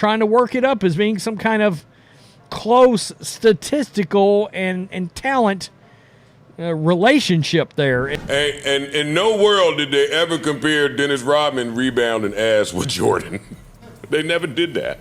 trying to work it up as being some kind of close statistical and talent relationship there. Hey, and in no world did they ever compare Dennis Rodman rebounding ass with Jordan. They never did that.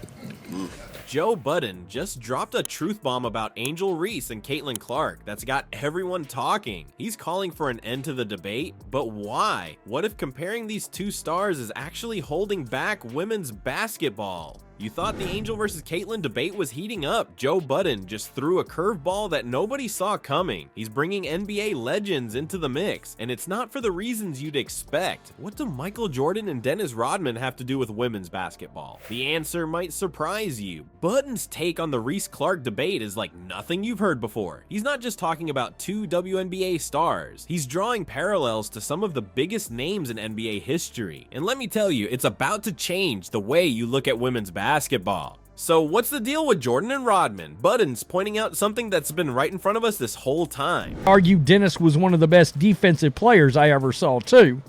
Joe Budden just dropped a truth bomb about Angel Reese and Caitlin Clark that's got everyone talking. He's calling for an end to the debate, but why? What if comparing these two stars is actually holding back women's basketball? You thought the Angel versus Caitlin debate was heating up. Joe Budden just threw a curveball that nobody saw coming. He's bringing NBA legends into the mix, and it's not for the reasons you'd expect. What do Michael Jordan and Dennis Rodman have to do with women's basketball? The answer might surprise you. Budden's take on the Reese-Clark debate is like nothing you've heard before. He's not just talking about two WNBA stars. He's drawing parallels to some of the biggest names in NBA history. And let me tell you, it's about to change the way you look at women's basketball. So what's the deal with Jordan and Rodman? Budden's pointing out something that's been right in front of us this whole time. Argue Dennis was one of the best defensive players I ever saw too,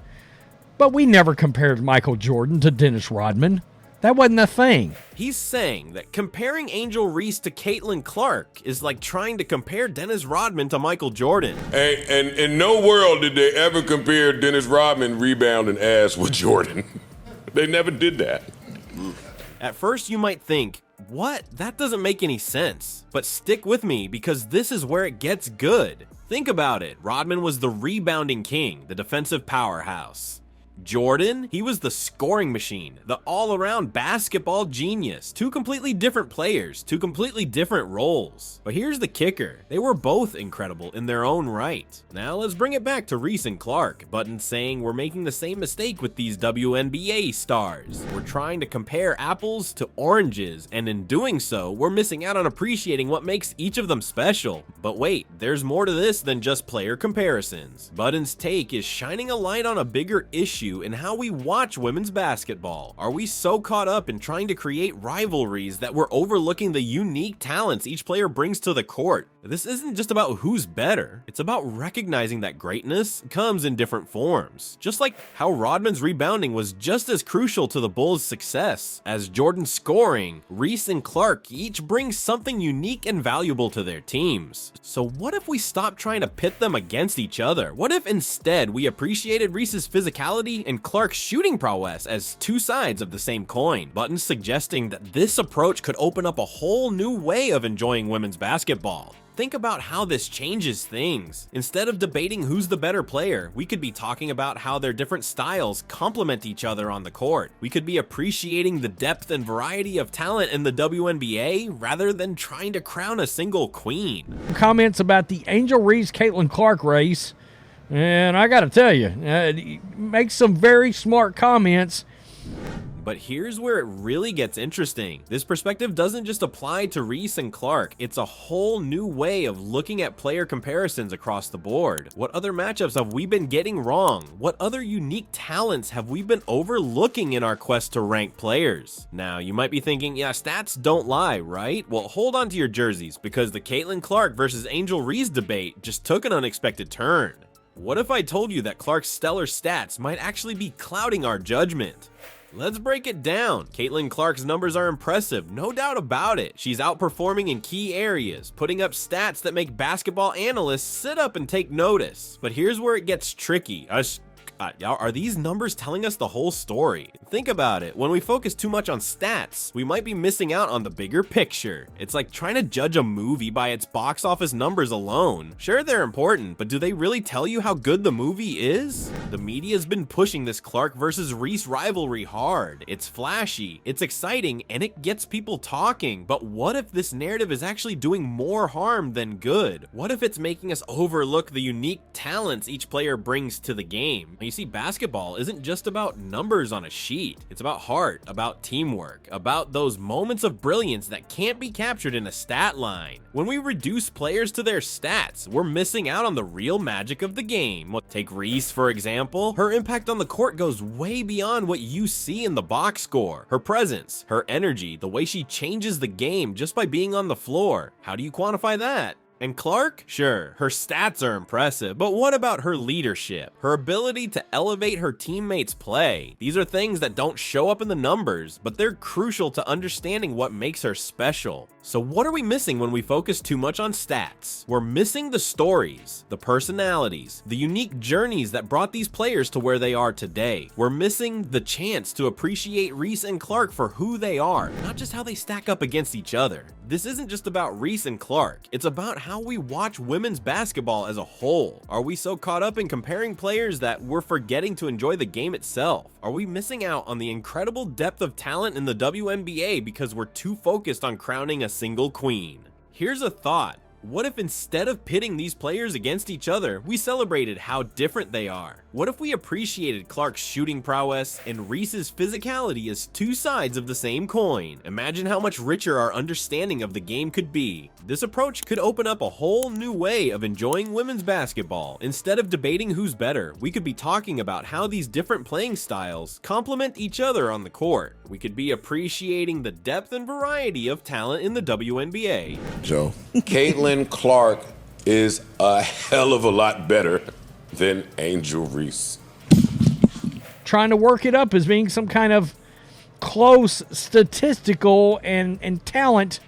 but we never compared Michael Jordan to Dennis Rodman. That wasn't a thing. He's saying that comparing Angel Reese to Caitlin Clark is like trying to compare Dennis Rodman to Michael Jordan. Hey, and in no world did they ever compare Dennis Rodman rebounding ass with Jordan. They never did that. At first you might think, what? That doesn't make any sense. But stick with me because this is where it gets good. Think about it. Rodman was the rebounding king, the defensive powerhouse. Jordan, he was the scoring machine, the all-around basketball genius. Two completely different players, two completely different roles. But here's the kicker. They were both incredible in their own right. Now let's bring it back to Reese and Clark. Budden's saying we're making the same mistake with these WNBA stars. We're trying to compare apples to oranges, and in doing so, we're missing out on appreciating what makes each of them special. But wait, there's more to this than just player comparisons. Budden's take is shining a light on a bigger issue in how we watch women's basketball. Are we so caught up in trying to create rivalries that we're overlooking the unique talents each player brings to the court? This isn't just about who's better, it's about recognizing that greatness comes in different forms. Just like how Rodman's rebounding was just as crucial to the Bulls' success as Jordan's scoring, Reese and Clark each bring something unique and valuable to their teams. So what if we stop trying to pit them against each other? What if instead we appreciated Reese's physicality and Clark's shooting prowess as two sides of the same coin? Budden's suggesting that this approach could open up a whole new way of enjoying women's basketball. Think about how this changes things. Instead of debating who's the better player, we could be talking about how their different styles complement each other on the court. We could be appreciating the depth and variety of talent in the WNBA rather than trying to crown a single queen. Comments about the Angel Reese Caitlin Clark race, and I gotta tell you, he makes some very smart comments. But here's where it really gets interesting. This perspective doesn't just apply to Reese and Clark, it's a whole new way of looking at player comparisons across the board. What other matchups have we been getting wrong? What other unique talents have we been overlooking in our quest to rank players? Now, you might be thinking, yeah, stats don't lie, right? Well, hold on to your jerseys, because the Caitlin Clark versus Angel Reese debate just took an unexpected turn. What if I told you that Clark's stellar stats might actually be clouding our judgment? Let's break it down. Caitlin Clark's numbers are impressive, no doubt about it. She's outperforming in key areas, putting up stats that make basketball analysts sit up and take notice. But here's where it gets tricky. Are these numbers telling us the whole story? Think about it. When we focus too much on stats, we might be missing out on the bigger picture. It's like trying to judge a movie by its box office numbers alone. Sure, they're important, but do they really tell you how good the movie is? The media's been pushing this Clark versus Reese rivalry hard. It's flashy, it's exciting, and it gets people talking. But what if this narrative is actually doing more harm than good? What if it's making us overlook the unique talents each player brings to the game? You see, basketball isn't just about numbers on a sheet. It's about heart, about teamwork, about those moments of brilliance that can't be captured in a stat line. When we reduce players to their stats, we're missing out on the real magic of the game. Take Reese, for example. Her impact on the court goes way beyond what you see in the box score. Her presence, her energy, the way she changes the game just by being on the floor. How do you quantify that? And Clark? Sure, her stats are impressive, but what about her leadership? Her ability to elevate her teammates' play? These are things that don't show up in the numbers, but they're crucial to understanding what makes her special. So what are we missing when we focus too much on stats? We're missing the stories, the personalities, the unique journeys that brought these players to where they are today. We're missing the chance to appreciate Reese and Clark for who they are, not just how they stack up against each other. This isn't just about Reese and Clark, it's about how we watch women's basketball as a whole. Are we so caught up in comparing players that we're forgetting to enjoy the game itself? Are we missing out on the incredible depth of talent in the WNBA because we're too focused on crowning a single queen? Here's a thought. What if instead of pitting these players against each other, we celebrated how different they are? What if we appreciated Clark's shooting prowess and Reese's physicality as two sides of the same coin? Imagine how much richer our understanding of the game could be. This approach could open up a whole new way of enjoying women's basketball. Instead of debating who's better, we could be talking about how these different playing styles complement each other on the court. We could be appreciating the depth and variety of talent in the WNBA. Joe, Caitlin Clark is a hell of a lot better than Angel Reese. Trying to work it up as being some kind of close statistical and talent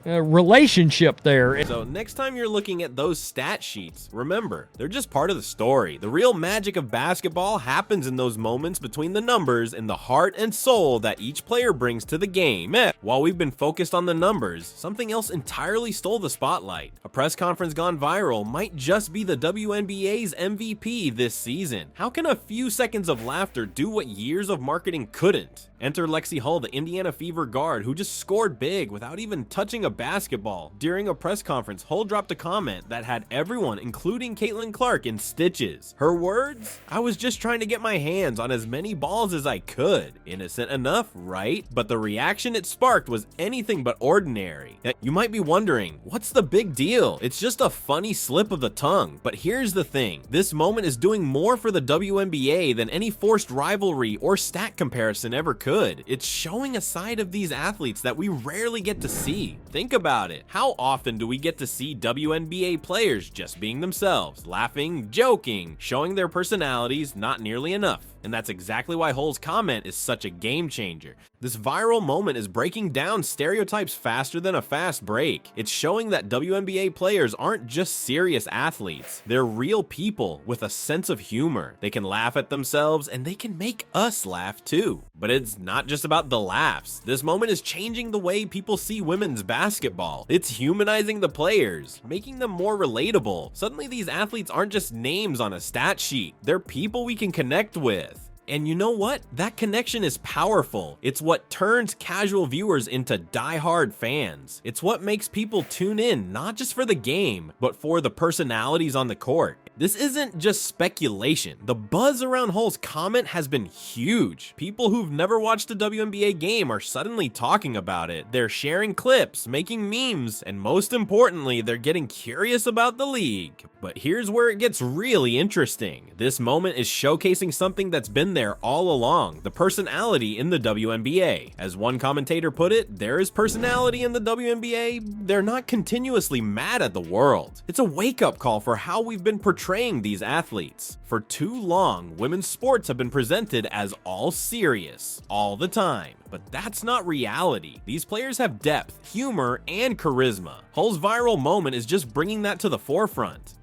relationship there. So next time you're looking at those stat sheets, remember, they're just part of the story. The real magic of basketball happens in those moments between the numbers and the heart and soul that each player brings to the game. While we've been focused on the numbers, something else entirely stole the spotlight. A press conference gone viral might just be the WNBA's MVP this season. How can a few seconds of laughter do what years of marketing couldn't? Enter Lexie, the Indiana Fever guard, who just scored big without even touching a basketball. During a press conference, Hull dropped a comment that had everyone, including Caitlin Clark, in stitches. Her words? "I was just trying to get my hands on as many balls as I could." Innocent enough, right? But the reaction it sparked was anything but ordinary. You might be wondering, what's the big deal? It's just a funny slip of the tongue. But here's the thing. This moment is doing more for the WNBA than any forced rivalry or stat comparison ever could. It's showing a side of these athletes that we rarely get to see. Think about it. How often do we get to see WNBA players just being themselves, laughing, joking, showing their personalities? Not nearly enough. And that's exactly why Hull's comment is such a game changer. This viral moment is breaking down stereotypes faster than a fast break. It's showing that WNBA players aren't just serious athletes. They're real people with a sense of humor. They can laugh at themselves and they can make us laugh too. But it's not just about the laughs. This moment is changing the way people see women's basketball. It's humanizing the players, making them more relatable. Suddenly these athletes aren't just names on a stat sheet. They're people we can connect with. And you know what? That connection is powerful. It's what turns casual viewers into die-hard fans. It's what makes people tune in, not just for the game, but for the personalities on the court. This isn't just speculation. The buzz around Hull's comment has been huge. People who've never watched a WNBA game are suddenly talking about it. They're sharing clips, making memes, and most importantly, they're getting curious about the league. But here's where it gets really interesting. This moment is showcasing something that's been there all along, the personality in the WNBA. As one commentator put it, there is personality in the WNBA. They're not continuously mad at the world. It's a wake-up call for how we've been portraying these athletes. For too long, women's sports have been presented as all serious, all the time. But that's not reality. These players have depth, humor, and charisma. Hull's viral moment is just bringing that to the forefront.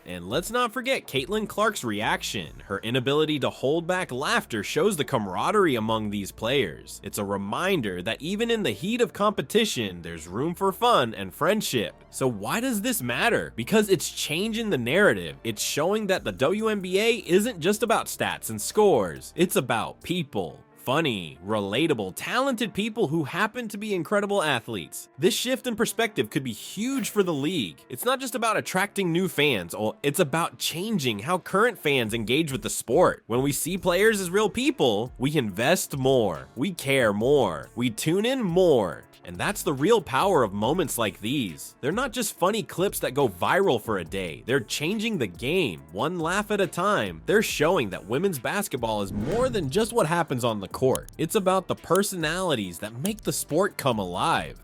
And let's not forget Caitlin Clark's reaction. Her inability to hold back laughter shows the camaraderie among these players. It's a reminder that even in the heat of competition, there's room for fun and friendship. So why does this matter? Because it's changing the narrative. It's showing that the WNBA isn't just about stats and scores. It's about people. Funny, relatable, talented people who happen to be incredible athletes. This shift in perspective could be huge for the league. It's not just about attracting new fans, it's about changing how current fans engage with the sport. When we see players as real people, we invest more, we care more, we tune in more. And that's the real power of moments like these. They're not just funny clips that go viral for a day. They're changing the game, one laugh at a time. They're showing that women's basketball is more than just what happens on the court. It's about the personalities that make the sport come alive.